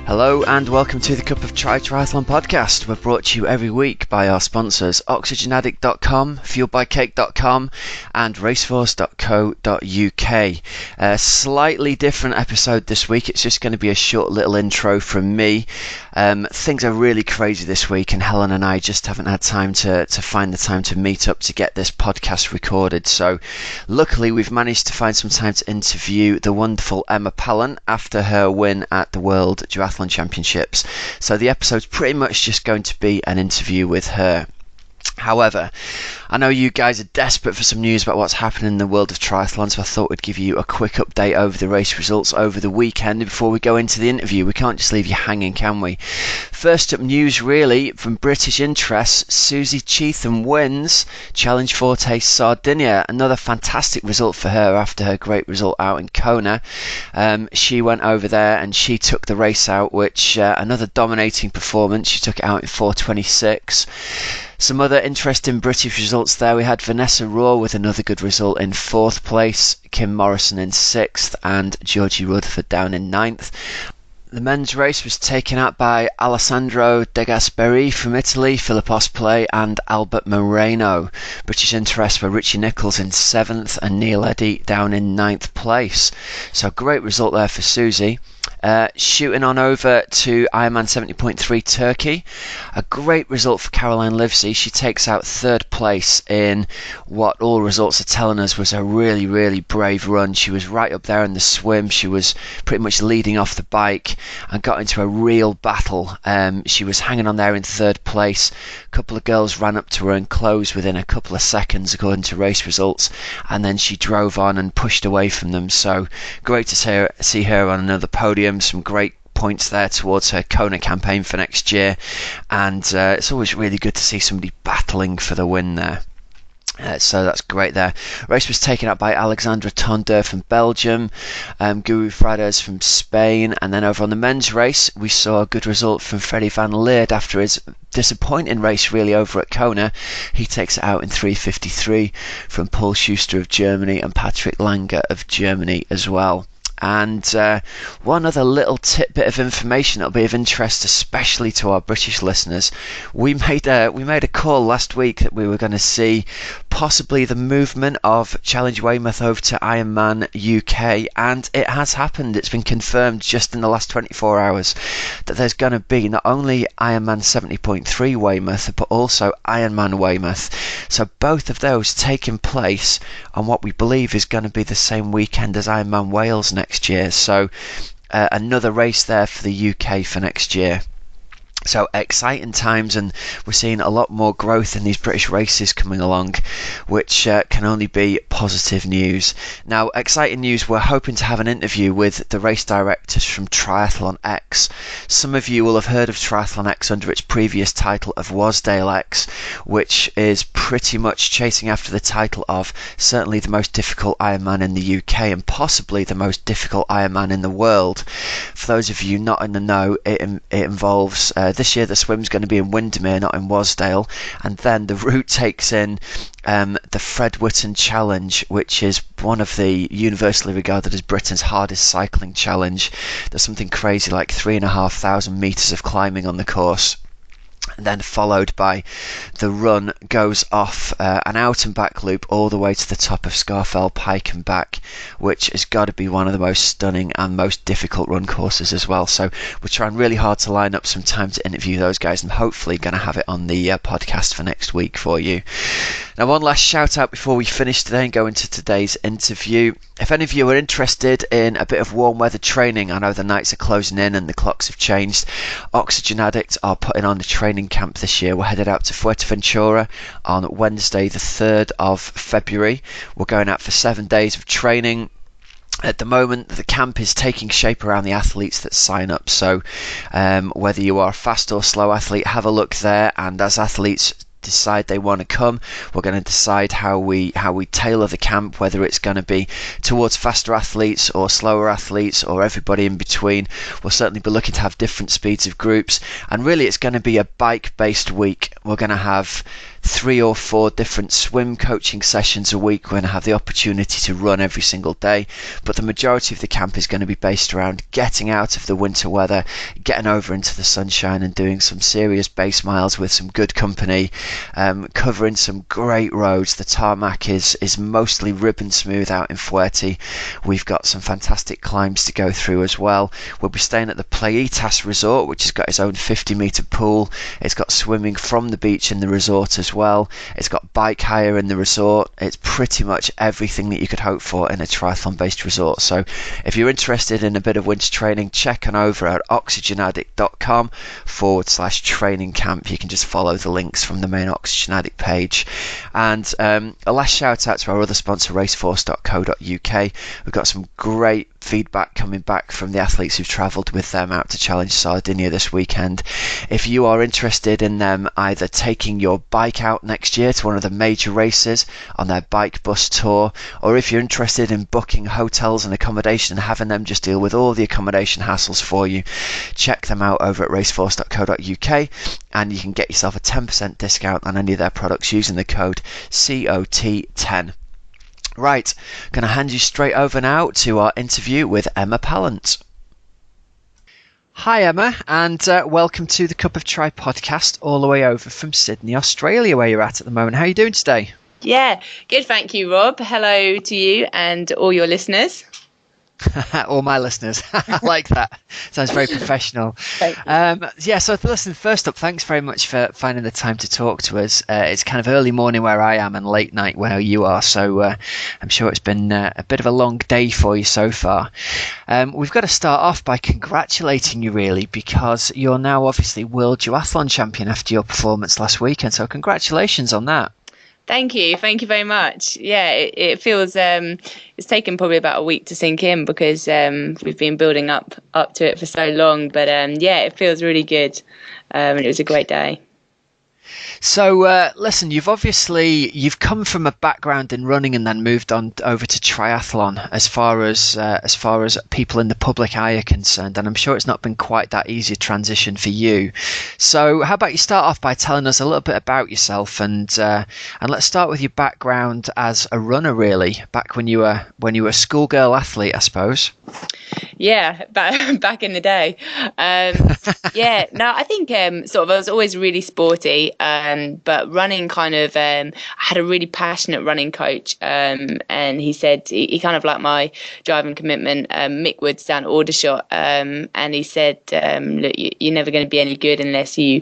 Hello and welcome to the Cup of Triathlon podcast. We're brought to you every week by our sponsors oxygenaddict.com, fueledbycake.com and raceforce.co.uk. A slightly different episode this week. It's just going to be a short little intro from me. Things are really crazy this week and Helen and I just haven't had time to find the time to meet up to get this podcast recorded. So luckily we've managed to find some time to interview the wonderful Emma Pallant after her win at the World Duathlon Championships. So the episode's pretty much just going to be an interview with her. However, I know you guys are desperate for some news about what's happening in the world of triathlon, so I thought we'd give you a quick update over the race results over the weekend before we go into the interview. We can't just leave you hanging, can we? First up news really from British interest, Susie Cheetham wins Challenge Forte Sardinia. Another fantastic result for her after her great result out in Kona. She went over there and she took the race out, which another dominating performance. She took it out in 4:26. Some other interesting British results there. We had Vanessa Raw with another good result in 4th place, Kim Morrison in 6th and Georgie Rutherford down in 9th. The men's race was taken out by Alessandro De Gasperi from Italy, Philip Osplay and Albert Moreno. British interest for Richie Nichols in 7th and Neil Eddy down in 9th place. So great result there for Susie. Shooting on over to Ironman 70.3 Turkey, a great result for Caroline Livesey. She takes out 3rd place in what all results are telling us was a really brave run. She was right up there in the swim. She was pretty much leading off the bike and got into a real battle. She was hanging on there in 3rd place. A couple of girls ran up to her and closed within a couple of seconds according to race results, and then she drove on and pushed away from them. So great to see her on another podium. Some great points there towards her Kona campaign for next year, and it's always really good to see somebody battling for the win there. So that's great there. Race was taken up by Alexandra Tondeur from Belgium, Guru Frades from Spain, and then over on the men's race we saw a good result from Freddie van Leerd after his disappointing race really over at Kona. He takes it out in 3:53 from Paul Schuster of Germany and Patrick Langer of Germany as well. And one other little tidbit of information that'll be of interest especially to our British listeners. We made a call last week that we were going to see possibly the movement of Challenge Weymouth over to Ironman UK, and it has happened. It's been confirmed just in the last 24 hours that there's going to be not only Ironman 70.3 Weymouth but also Ironman Weymouth. So both of those taking place on what we believe is going to be the same weekend as Ironman Wales next year. So another race there for the UK for next year. So exciting times, and we're seeing a lot more growth in these British races coming along, which can only be positive news. Now, exciting news, we're hoping to have an interview with the race directors from Triathlon X. Some of you will have heard of Triathlon X under its previous title of Wasdale X, which is pretty much chasing after the title of certainly the most difficult Ironman in the UK and possibly the most difficult Ironman in the world. For those of you not in the know, it involves this year the swim's going to be in Windermere, not in Wasdale, and then the route takes in the Fred Whitton Challenge, which is one of the universally regarded as Britain's hardest cycling challenge. There's something crazy like 3,500 metres of climbing on the course. And then followed by the run goes off an out and back loop all the way to the top of Scafell Pike and back, which has got to be one of the most stunning and most difficult run courses as well. So we're trying really hard to line up some time to interview those guys, and hopefully going to have it on the podcast for next week for you. Now, one last shout out before we finish today and go into today's interview. If any of you are interested in a bit of warm weather training, I know the nights are closing in and the clocks have changed. Oxygen Addict are putting on a training camp this year. We're headed out to Fuerteventura on Wednesday the 3rd of February. We're going out for 7 days of training. At the moment, the camp is taking shape around the athletes that sign up. So whether you are a fast or slow athlete, have a look there, and as athletes decide they want to come, we're going to decide how we tailor the camp, whether it's going to be towards faster athletes or slower athletes or everybody in between. We'll certainly be looking to have different speeds of groups, and really it's going to be a bike based week. We're going to have 3 or 4 different swim coaching sessions a week. We're going to have the opportunity to run every single day, but the majority of the camp is going to be based around getting out of the winter weather, getting over into the sunshine and doing some serious base miles with some good company, covering some great roads. The tarmac is mostly ribbon smooth out in Fuerte. We've got some fantastic climbs to go through as well. We'll be staying at the Playitas Resort, which has got its own 50-metre pool. It's got swimming from the beach in the resort as well. It's got bike hire in the resort. It's pretty much everything that you could hope for in a triathlon-based resort. So if you're interested in a bit of winter training, check on over at oxygenaddict.com/training camp. You can just follow the links from the main Oxygen Addict page. And a last shout out to our other sponsor, raceforce.co.uk. We've got some great feedback coming back from the athletes who've travelled with them out to Challenge Sardinia this weekend. If you are interested in them either taking your bike out next year to one of the major races on their bike bus tour, or if you're interested in booking hotels and accommodation and having them just deal with all the accommodation hassles for you, check them out over at raceforce.co.uk and you can get yourself a 10% discount on any of their products using the code COT10. Right, going to hand you straight over now to our interview with Emma Pallant. Hi Emma, and welcome to the Cup of Tri podcast all the way over from Sydney, Australia, where you're at the moment. How are you doing today? Yeah, good, thank you, Rob. Hello to you and all your listeners. All my listeners. I like that. Sounds very professional. So listen, first up, thanks very much for finding the time to talk to us. It's kind of early morning where I am and late night where you are, so I'm sure it's been a bit of a long day for you so far. We've got to start off by congratulating you, really, because you're now obviously World Duathlon Champion after your performance last weekend, so congratulations on that. Thank you very much. Yeah, it feels it's taken probably about a week to sink in because we've been building up to it for so long. But yeah, it feels really good, and it was a great day. So listen, you've come from a background in running and then moved on over to triathlon as far as people in the public eye are concerned, and I'm sure it's not been quite that easy a transition for you. So how about you start off by telling us a little bit about yourself, and let's start with your background as a runner, really, back when you were a schoolgirl athlete, I suppose. Yeah, back in the day. I think I was always really sporty, but running kind of, I had a really passionate running coach, and he said he kind of liked my drive and commitment, Mick Woods down at Aldershot, and he said, look, you're never going to be any good unless you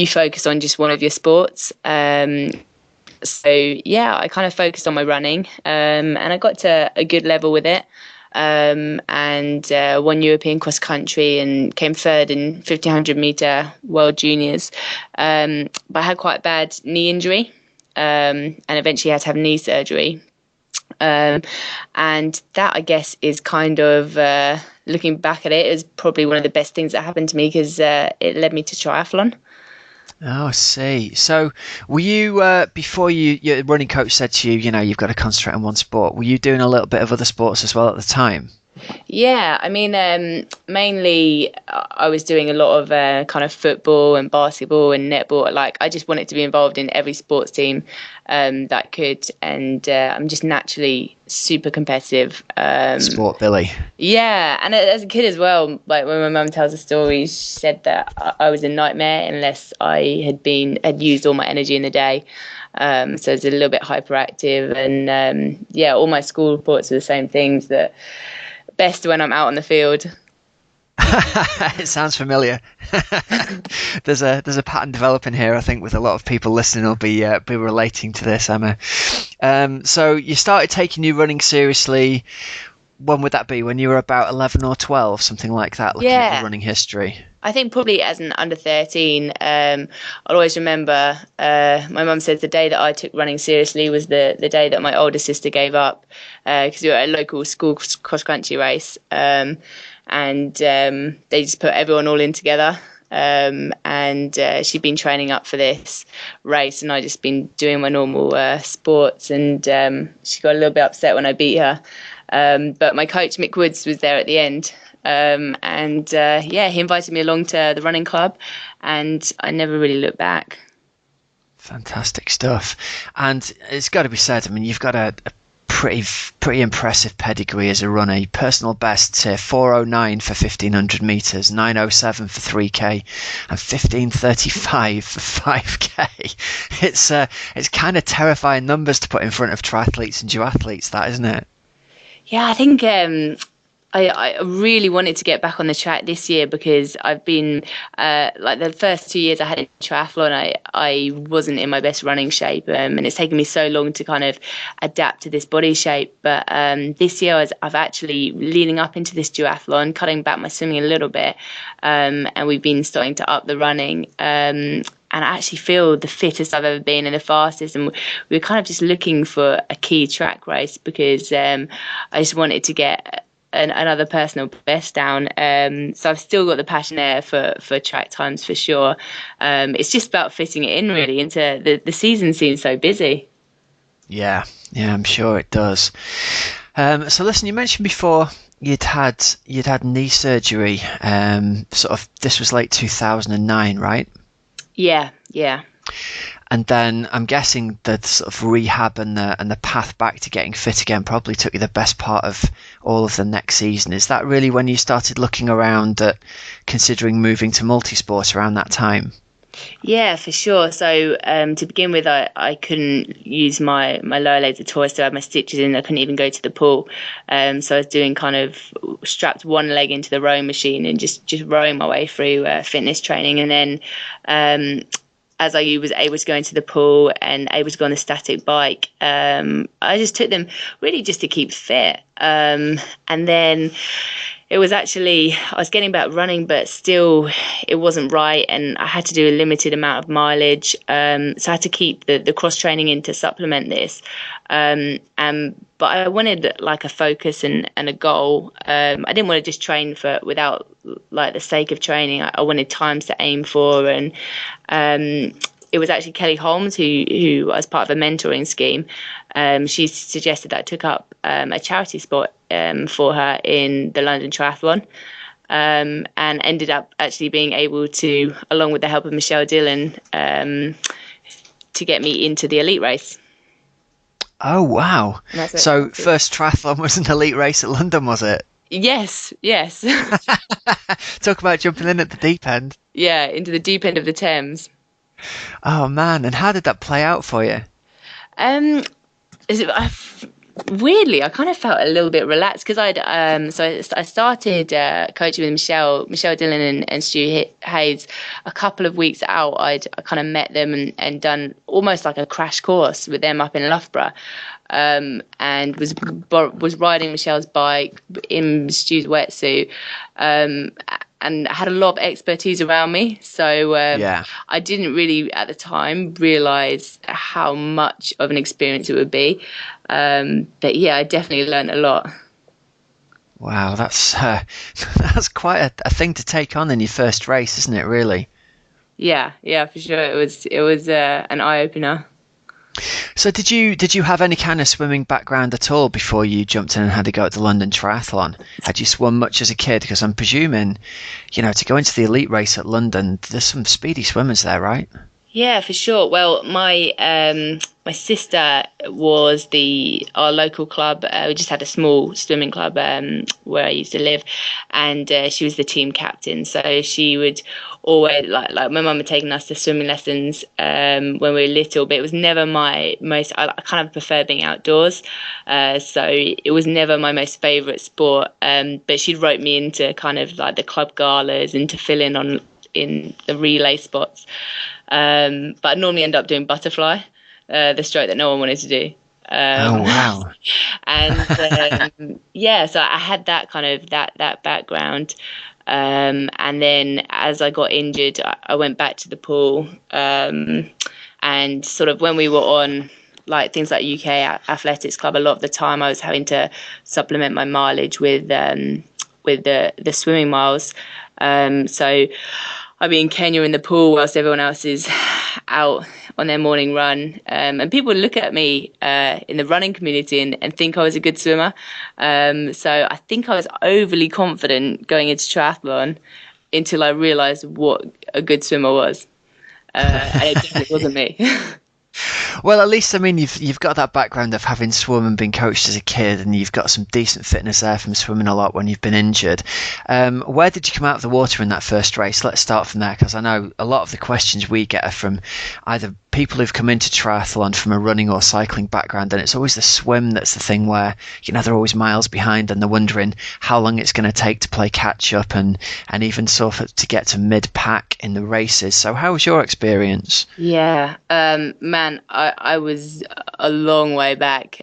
focus on just one of your sports. So yeah, I kind of focused on my running, and I got to a good level with it. And won European cross country and came third in 1500 meter World Juniors. But I had quite a bad knee injury, and eventually had to have knee surgery. And that, I guess, is kind of, looking back at it, is probably one of the best things that happened to me because it led me to triathlon. Oh, I see. So were you, before your running coach said to you, you've got to concentrate on one sport, were you doing a little bit of other sports as well at the time? Yeah, I mean, mainly I was doing a lot of kind of football and basketball and netball. Like, I just wanted to be involved in every sports team that I could, and I'm just naturally super competitive. Sport Billy. Yeah, and as a kid as well, like when my mum tells a story, she said that I was a nightmare unless I had used all my energy in the day. So it's a little bit hyperactive, and all my school reports are the same things, that best when I'm out on the field. It sounds familiar. There's a pattern developing here. I think with a lot of people listening will be relating to this, Emma. So you started taking your running seriously. When would that be? When you were about 11 or 12, something like that, looking at your running history? I think probably as an under 13. I'll always remember my mum said the day that I took running seriously was the day that my older sister gave up, because we were at a local school cross-country race, and they just put everyone all in together. And she'd been training up for this race, and I'd just been doing my normal sports, and she got a little bit upset when I beat her. But my coach, Mick Woods, was there at the end. He invited me along to the running club, and I never really looked back. Fantastic stuff. And it's got to be said, I mean, you've got a pretty impressive pedigree as a runner. Your personal bests here: 4:09 for 1500 meters, 9:07 for 3k, and 15:35 for 5k. It's kind of terrifying numbers to put in front of triathletes and duathletes, that, isn't it? Yeah, I think I really wanted to get back on the track this year because I've been like the first 2 years I had in triathlon, I wasn't in my best running shape, and it's taken me so long to kind of adapt to this body shape. But this year I've actually, leading up into this duathlon, cutting back my swimming a little bit, and we've been starting to up the running. And I actually feel the fittest I've ever been and the fastest. And we were kind of just looking for a key track race because I just wanted to get another personal best down. So I've still got the passion there for track times for sure. It's just about fitting it in really into the season seems so busy. Yeah, I'm sure it does. So listen, you mentioned before you'd had knee surgery. Sort of, this was late 2009, right? Yeah. And then I'm guessing the sort of rehab and the path back to getting fit again probably took you the best part of all of the next season. Is that really when you started looking around at considering moving to multisport around that time? Yeah, for sure. So to begin with, I couldn't use my lower legs at all. I still had my stitches in. I couldn't even go to the pool. So I was doing kind of strapped one leg into the rowing machine and just rowing my way through fitness training. And then as I was able to go into the pool and able to go on a static bike, I just took them really just to keep fit. And then it was actually, I was getting back running, but still it wasn't right. And I had to do a limited amount of mileage. So I had to keep the cross training in to supplement this. But I wanted like a focus and a goal. I didn't want to just train without like the sake of training. I wanted times to aim for. And it was actually Kelly Holmes who was part of a mentoring scheme. She suggested that I took up a charity spot for her in the London Triathlon, and ended up actually being able to, along with the help of Michelle Dillon, to get me into the elite race. Oh, wow. So first triathlon was an elite race at London, was it? Yes. Talk about jumping in at the deep end. Yeah, into the deep end of the Thames. Oh, man. And how did that play out for you? Weirdly, I kind of felt a little bit relaxed because I started coaching with Michelle Dillon and Stu Hayes a couple of weeks out. I kind of met them and done almost like a crash course with them up in Loughborough, and was riding Michelle's bike in Stu's wetsuit. And I had a lot of expertise around me. So I didn't really, at the time, realise how much of an experience it would be. But yeah, I definitely learned a lot. Wow, that's quite a thing to take on in your first race, isn't it, really? Yeah, for sure. It was an eye-opener. So did you have any kind of swimming background at all before you jumped in and had to go at the London Triathlon? Had you swum much as a kid? Because I'm presuming, to go into the elite race at London, there's some speedy swimmers there, right? Yeah, for sure. Well, my sister was our local club. We just had a small swimming club where I used to live, and she was the team captain. So she would always like my mum had taken us to swimming lessons when we were little, but it was never my most. I kind of prefer being outdoors, so it was never my most favourite sport. But she'd rope me into kind of like the club galas and to fill in the relay spots. But I normally end up doing butterfly, the stroke that no one wanted to do. Oh wow! And so I had that kind of that background, and then as I got injured, I went back to the pool, and sort of when we were on like things like UK Athletics Club, a lot of the time I was having to supplement my mileage with the swimming miles. So I'd be in Kenya in the pool whilst everyone else is out on their morning run. And people would look at me in the running community and think I was a good swimmer. So I think I was overly confident going into triathlon until I realised what a good swimmer was. and it definitely wasn't me. Well, at least I mean you've got that background of having swum and been coached as a kid, and you've got some decent fitness there from swimming a lot when you've been injured. Where did you come out of the water in that first race? Let's start from there, because I know a lot of the questions we get are from either people who've come into triathlon from a running or cycling background, and it's always the swim that's the thing where they're always miles behind, and they're wondering how long it's going to take to play catch up and even sort of to get to mid pack in the races. So how was your experience? Yeah, man, I was a long way back.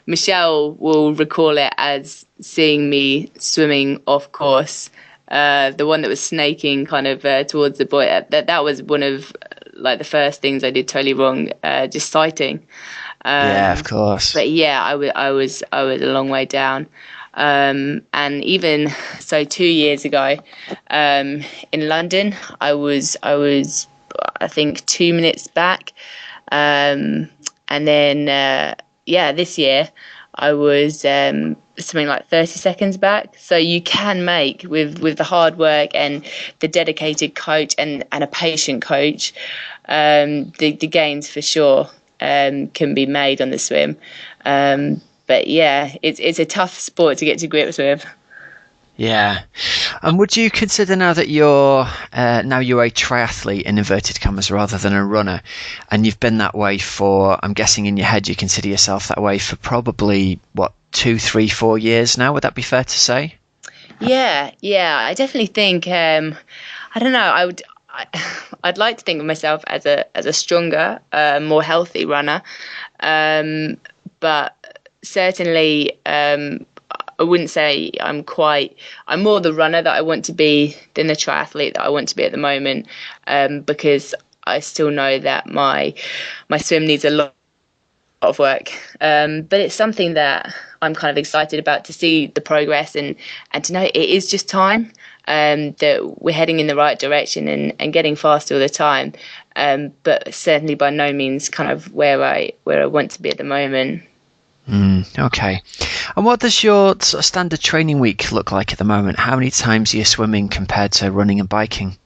Michelle will recall it as seeing me swimming off course. The one that was snaking kind of towards the buoy. That was one of like the first things I did totally wrong. Just sighting. Yeah, of course. But yeah, I was a long way down. And even so, 2 years ago, in London, I was I think 2 minutes back. And then, this year I was something like 30 seconds back. So you can make, with the hard work and the dedicated coach and a patient coach, the gains for sure can be made on the swim. But yeah, it's a tough sport to get to grips with. Yeah. And would you consider now that you're a triathlete in inverted commas rather than a runner, and you've been that way for, I'm guessing in your head you consider yourself that way for probably, 2, 3, 4 years now? Would that be fair to say? Yeah, I definitely think, I don't know, I'd like to think of myself as a stronger, more healthy runner. But certainly, I wouldn't say I'm more the runner that I want to be than the triathlete that I want to be at the moment, because I still know that my swim needs a lot of work. But it's something that I'm kind of excited about, to see the progress and to know it is just time, that we're heading in the right direction and getting faster all the time. But certainly by no means kind of where I want to be at the moment. Okay. And what does your sort of standard training week look like at the moment? How many times are you swimming compared to running and biking?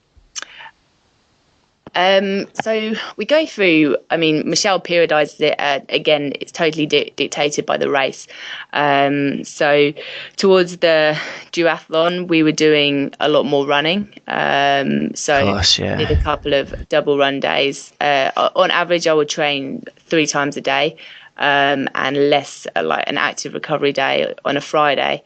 So we go through, I mean, Michelle periodizes it. Again, it's totally dictated by the race. So towards the duathlon, we were doing a lot more running. So of course, yeah. did a couple of double run days. On average, I would train 3 times a day. And less like an active recovery day on a Friday.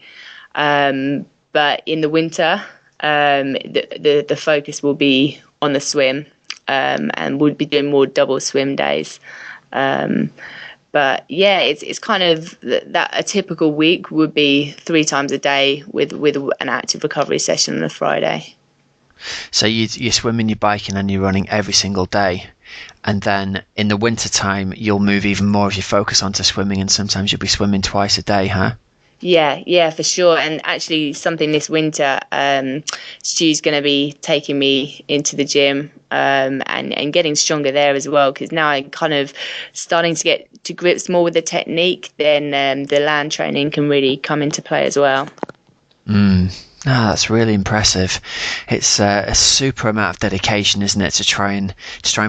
But in the winter, the focus will be on the swim, and we'll be doing more double swim days. But yeah, it's kind of that a typical week would be 3 times a day with an active recovery session on a Friday. So you're swimming, you're biking, and you're running every single day. And then in the winter time, you'll move even more of your focus onto swimming, and sometimes you'll be swimming twice a day, huh? Yeah, for sure. And actually something this winter, Stu's going to be taking me into the gym, and getting stronger there as well, because now I'm kind of starting to get to grips more with the technique. Then the land training can really come into play as well. That's really impressive. It's a super amount of dedication, isn't it, to try and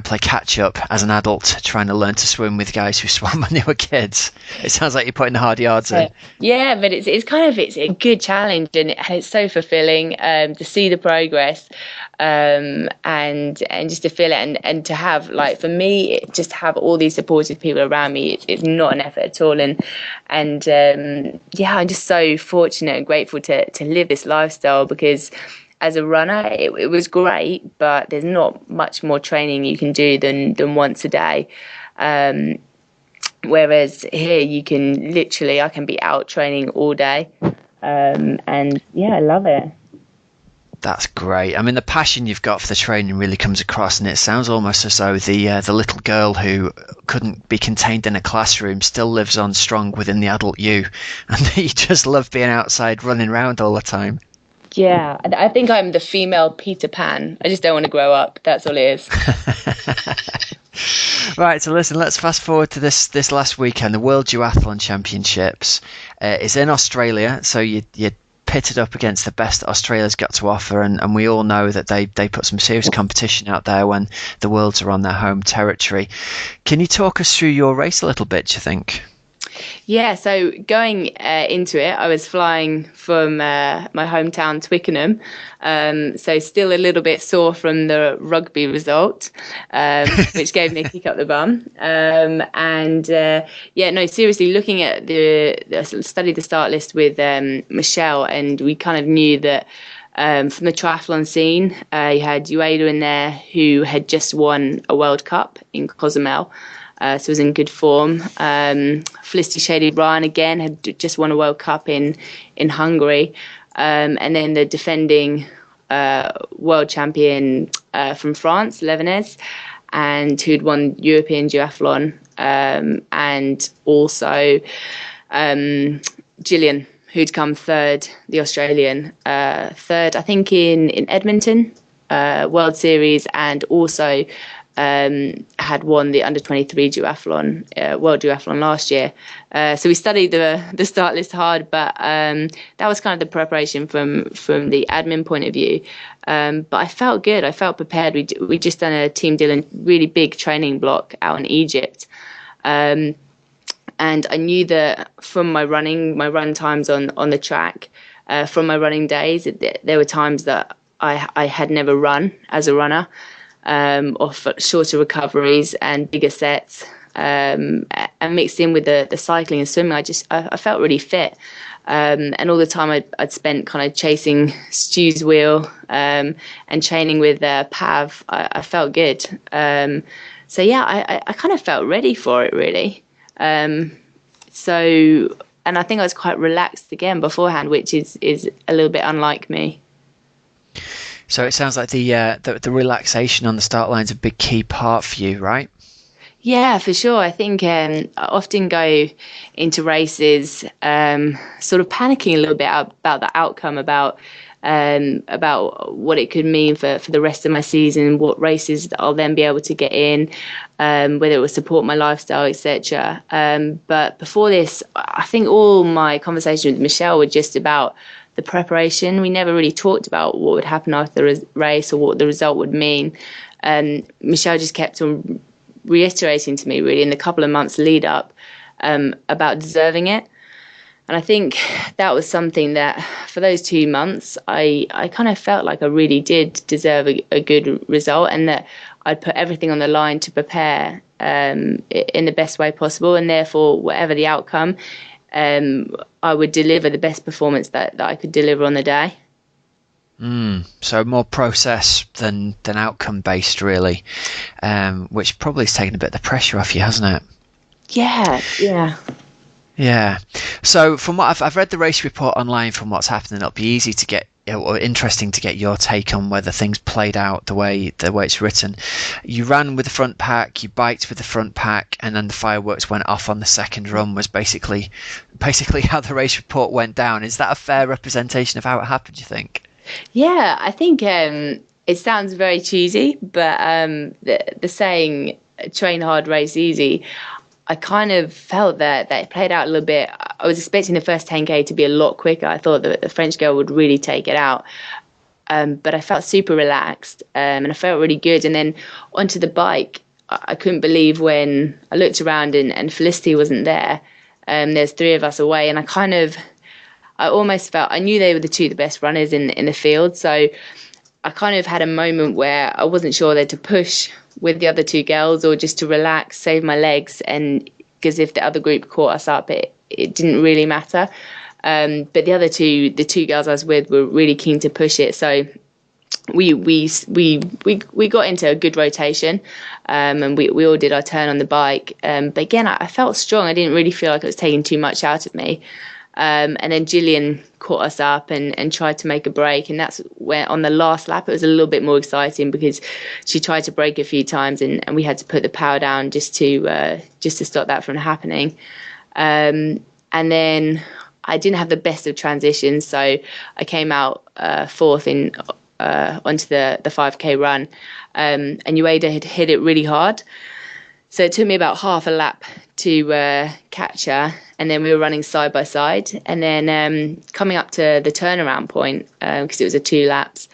play catch up as an adult, trying to learn to swim with guys who swam when they were kids. It sounds like you're putting the hard yards in. Yeah, but it's a good challenge, and it's so fulfilling to see the progress, and just to feel it, and to have, like, for me, just to have all these supportive people around me. It's not an effort at all, and I'm just so fortunate and grateful to live this lifestyle, because as a runner it was great, but there's not much more training you can do than once a day, whereas here you can I can be out training all day, and yeah, I love it. That's great. I mean, the passion you've got for the training really comes across, and it sounds almost as though the little girl who couldn't be contained in a classroom still lives on strong within the adult you, and that you just love being outside running around all the time. Yeah, I think I'm the female Peter Pan. I just don't want to grow up. That's all it is. Right, so listen, let's fast forward to this last weekend. The World Duathlon Championships is in Australia, so you're pitted up against the best that Australia's got to offer, and we all know that they put some serious competition out there when the Worlds are on their home territory. Can you talk us through your race a little bit, do you think? Yeah, so going into it, I was flying from my hometown, Twickenham, so still a little bit sore from the rugby result, which gave me a kick up the bum. Seriously, looking at studied the start list with Michelle, and we kind of knew that from the triathlon scene, you had Ueda in there, who had just won a World Cup in Cozumel. So was in good form. Felicity Shady-Ryan again had just won a World Cup in Hungary, and then the defending world champion from France, Levenez, and who'd won European Duathlon, and also Gillian, who'd come third, the Australian, third I think in Edmonton World Series, and also had won the under-23 duathlon, World Duathlon last year. So we studied the start list hard, but that was kind of the preparation from the admin point of view. But I felt good. I felt prepared. We just done a Team Dylan really big training block out in Egypt. And I knew that from my run times on the track, from my running days, there were times that I had never run as a runner. Or shorter recoveries and bigger sets, and mixed in with the cycling and swimming, I felt really fit. And all the time I'd spent kind of chasing Stu's wheel and training with Pav, I felt good. I kind of felt ready for it, really. And I think I was quite relaxed again beforehand, which is a little bit unlike me. So it sounds like the relaxation on the start line is a big key part for you, right? Yeah, for sure. I think I often go into races sort of panicking a little bit about the outcome, about what it could mean for the rest of my season, what races I'll then be able to get in, whether it will support my lifestyle, etc. But before this, I think all my conversations with Michelle were just about the preparation. We never really talked about what would happen after the race or what the result would mean. Michelle just kept on reiterating to me, really, in the couple of months lead up, about deserving it. And I think that was something that for those 2 months, I kind of felt like I really did deserve a good result, and that I'd put everything on the line to prepare in the best way possible. And therefore, whatever the outcome, I would deliver the best performance that I could deliver on the day. So more process than outcome based, really, which probably has taken a bit of the pressure off you, hasn't it? Yeah. So from what I've read the race report online, from what's happening, it'll be easy to get, or interesting to get your take on whether things played out the way it's written. You ran with the front pack, you biked with the front pack, and then the fireworks went off on the second run. Was basically how the race report went down. Is that a fair representation of how it happened, do you think? Yeah, I think it sounds very cheesy, but the saying "train hard, race easy," I kind of felt that it played out a little bit. I was expecting the first 10K to be a lot quicker. I thought that the French girl would really take it out. But I felt super relaxed, and I felt really good. And then onto the bike, I couldn't believe when I looked around and Felicity wasn't there. There's 3 of us away, and I almost felt, I knew they were the best runners in the field. So I kind of had a moment where I wasn't sure whether to push with the other 2 girls or just to relax, save my legs, and because if the other group caught us up, it didn't really matter. But the 2 girls I was with were really keen to push it. So we got into a good rotation, and we all did our turn on the bike. But again, I felt strong. I didn't really feel like it was taking too much out of me. And then Gillian caught us up and tried to make a break, and that's where on the last lap it was a little bit more exciting because she tried to break a few times, and we had to put the power down just to stop that from happening. And then I didn't have the best of transitions, so I came out 4th in onto the 5K run, and Ueda had hit it really hard. So it took me about half a lap to catch her, and then we were running side by side. And then coming up to the turnaround point, because it was a 2 laps,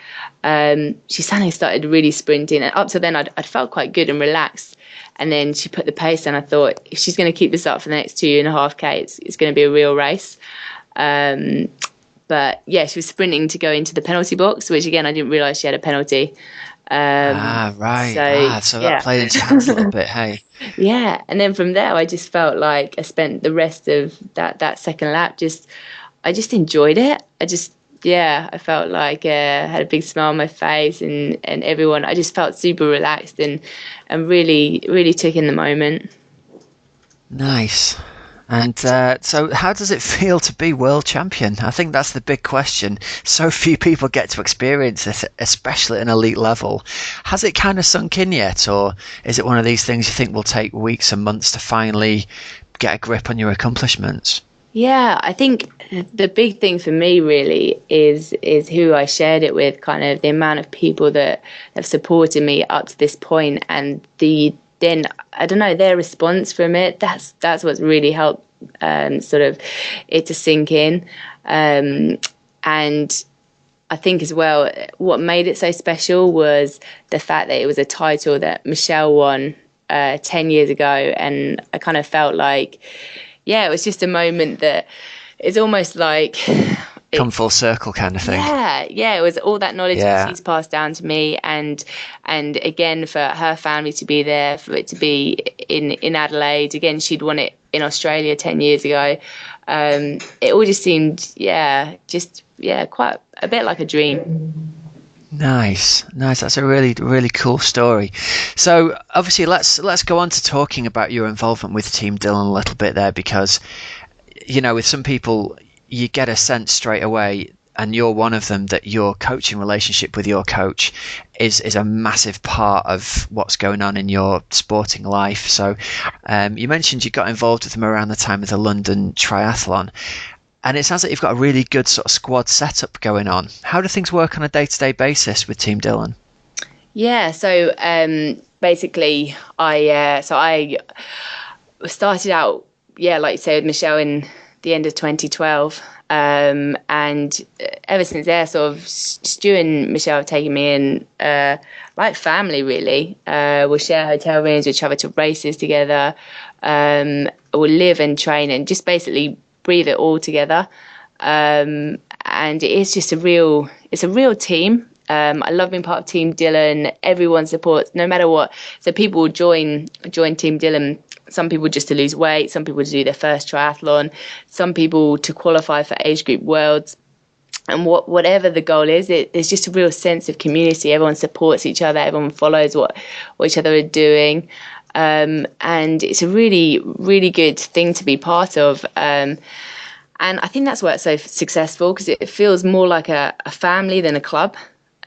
she suddenly started really sprinting. And up to then, I'd felt quite good and relaxed. And then she put the pace down. I thought, if she's going to keep this up for the next 2.5K, it's going to be a real race. But yeah, she was sprinting to go into the penalty box, which again, I didn't realise she had a penalty. Right. So that played into hands a little bit, hey? Yeah. And then from there, I just felt like I spent the rest of that second lap I just enjoyed it. I felt like I had a big smile on my face, and everyone, I just felt super relaxed and really, really took in the moment. Nice. And so how does it feel to be world champion? I think that's the big question. So few people get to experience it, especially at an elite level. Has it kind of sunk in yet, or is it one of these things you think will take weeks and months to finally get a grip on your accomplishments? Yeah, I think the big thing for me really is who I shared it with, kind of the amount of people that have supported me up to this point, and then I don't know, their response from it. That's what's really helped sort of it to sink in, and I think as well what made it so special was the fact that it was a title that Michelle won 10 years ago, and I kind of felt like, yeah, it was just a moment that it's almost like come full circle kind of thing. Yeah, it was all that knowledge that she's passed down to me, and again for her family to be there, for it to be in Adelaide. Again, she'd won it in Australia 10 years ago. It all just seemed quite a bit like a dream. Nice. That's a really, really cool story. So obviously let's go on to talking about your involvement with Team Dylan a little bit there, because with some people you get a sense straight away, and you're one of them, that your coaching relationship with your coach is a massive part of what's going on in your sporting life. So you mentioned you got involved with him around the time of the London Triathlon, and it sounds like you've got a really good sort of squad setup going on. How do things work on a day-to-day basis with Team Dylan? Yeah, so basically I started out, like you said, with Michelle in the end of 2012, and ever since there, sort of Stu and Michelle have taken me in like family, really. We'll share hotel rooms, we'll travel to races together, we'll live and train and just basically breathe it all together, and it is just a real team. I love being part of Team Dylan. Everyone supports, no matter what. So people will join Team Dylan. Some people just to lose weight, some people to do their first triathlon, some people to qualify for age group worlds. And whatever the goal is, there's just a real sense of community. Everyone supports each other. Everyone follows what each other are doing. And it's a really, really good thing to be part of. And I think that's why it's so successful, because it feels more like a family than a club.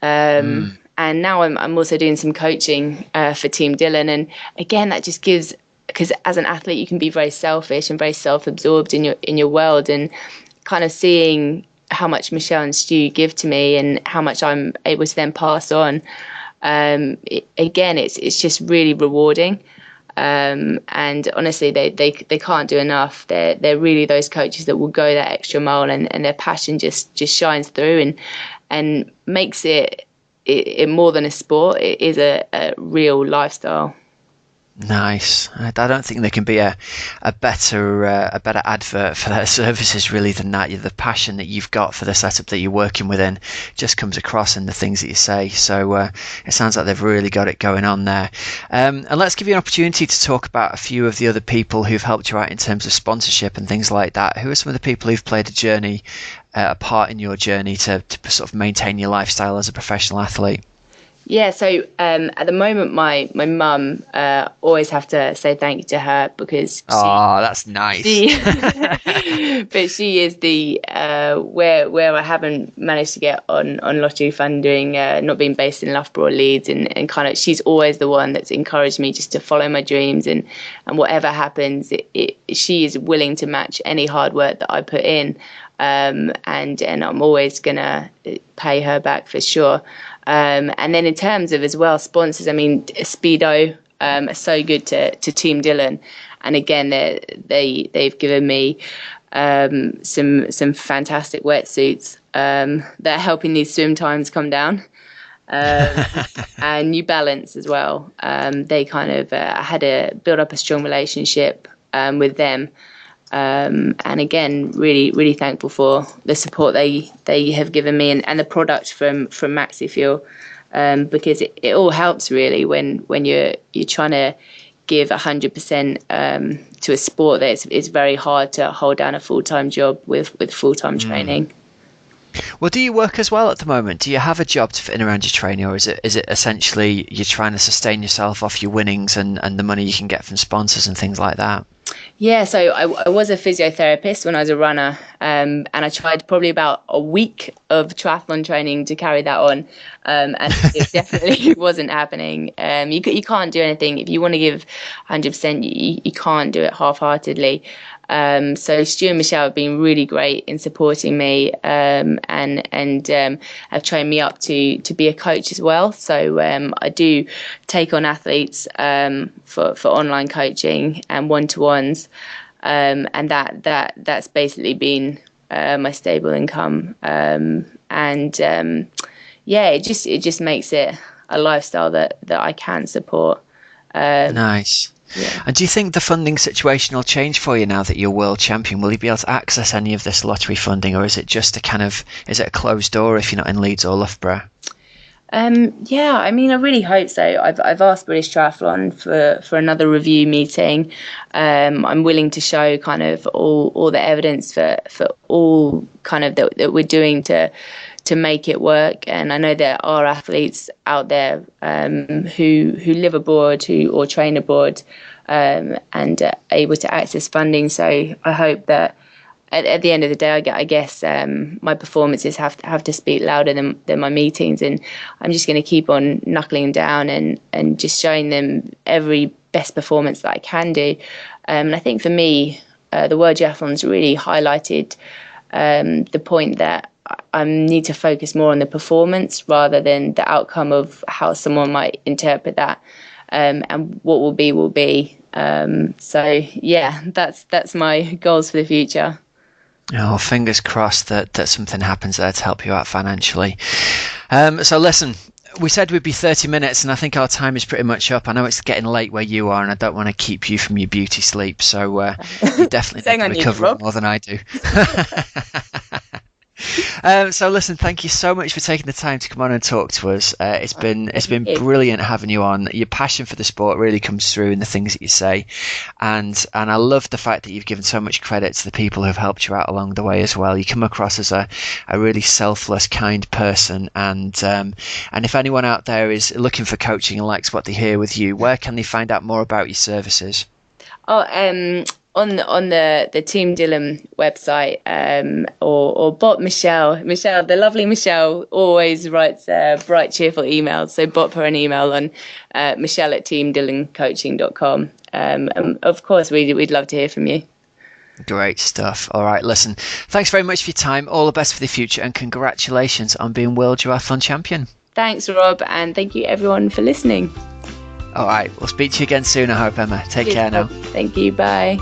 And now I'm also doing some coaching for Team Dylan. And again, that just gives, because as an athlete, you can be very selfish and very self-absorbed in your world, and kind of seeing how much Michelle and Stu give to me and how much I'm able to then pass on. It's just really rewarding. And honestly, they can't do enough. They're really those coaches that will go that extra mile, and their passion just shines through and makes it more than a sport. It is a real lifestyle. Nice. I don't think there can be a better advert for their services really than that. The passion that you've got for the setup that you're working within just comes across in the things that you say. So it sounds like they've really got it going on there. And let's give you an opportunity to talk about a few of the other people who've helped you out in terms of sponsorship and things like that. Who are some of the people who've played a part in your journey to sort of maintain your lifestyle as a professional athlete? Yeah, so at the moment, my mum, always have to say thank you to her, because that's nice. But she is the where I haven't managed to get on lottery funding, not being based in Loughborough or Leeds, and kind of she's always the one that's encouraged me just to follow my dreams, and whatever happens, she is willing to match any hard work that I put in, and I'm always gonna pay her back for sure. And then in terms of as well sponsors, I mean, Speedo are so good to Team Dylan. And again, they've given me some fantastic wetsuits that are helping these swim times come down. And New Balance as well. They kind of had to build up a strong relationship with them. And again, really thankful for the support they have given me, and the product from Maxi Fuel, because it all helps really when you're trying to give 100% to a sport that it's very hard to hold down a full-time job with full-time training. Well, do you work as well at the moment? Do you have a job to fit in around your training, or is it essentially you're trying to sustain yourself off your winnings and the money you can get from sponsors and things like that? Yeah, so I was a physiotherapist when I was a runner, and I tried probably about a week of triathlon training to carry that on, and it definitely wasn't happening. You can't do anything. If you want to give 100%, you can't do it half-heartedly. So Stu and Michelle have been really great in supporting me, and have trained me up to be a coach as well. So I do take on athletes for online coaching and one-to-ones, and that's basically been my stable income. It just makes it a lifestyle that I can support. Nice. Yeah. And do you think the funding situation will change for you now that you're world champion? Will you be able to access any of this lottery funding, or is it just is it a closed door if you're not in Leeds or Loughborough? Yeah, I mean, I really hope so. I've asked British Triathlon for another review meeting. I'm willing to show kind of all the evidence for all kind of that we're doing to make it work. And I know there are athletes out there who live abroad or train abroad, and are able to access funding. So I hope that at the end of the day, I guess my performances have to speak louder than my meetings, and I'm just going to keep on knuckling down and just showing them every best performance that I can do. And I think for me, the World Duathlon's really highlighted the point that I need to focus more on the performance rather than the outcome of how someone might interpret that, and what will be. So yeah, that's my goals for the future. Oh, fingers crossed that something happens there to help you out financially. So listen, we said we'd be 30 minutes, and I think our time is pretty much up. I know it's getting late where you are, and I don't want to keep you from your beauty sleep. So you definitely need to recover more than I do. So listen, thank you so much for taking the time to come on and talk to us. It's been brilliant having you on. Your passion for the sport really comes through in the things that you say, and I love the fact that you've given so much credit to the people who've helped you out along the way as well. You come across as a really selfless, kind person, and if anyone out there is looking for coaching and likes what they hear with you, where can they find out more about your services? On the Team Dylan website, or bot Michelle, the lovely Michelle, always writes bright, cheerful emails. So bot her an email on michelle@teamdylancoaching.com. And of course, we'd love to hear from you. Great stuff. All right, listen, thanks very much for your time. All the best for the future, and congratulations on being World Duathlon Champion. Thanks, Rob, and thank you everyone for listening. All right, we'll speak to you again soon, I hope, Emma. Take care now. Thank you. Bye.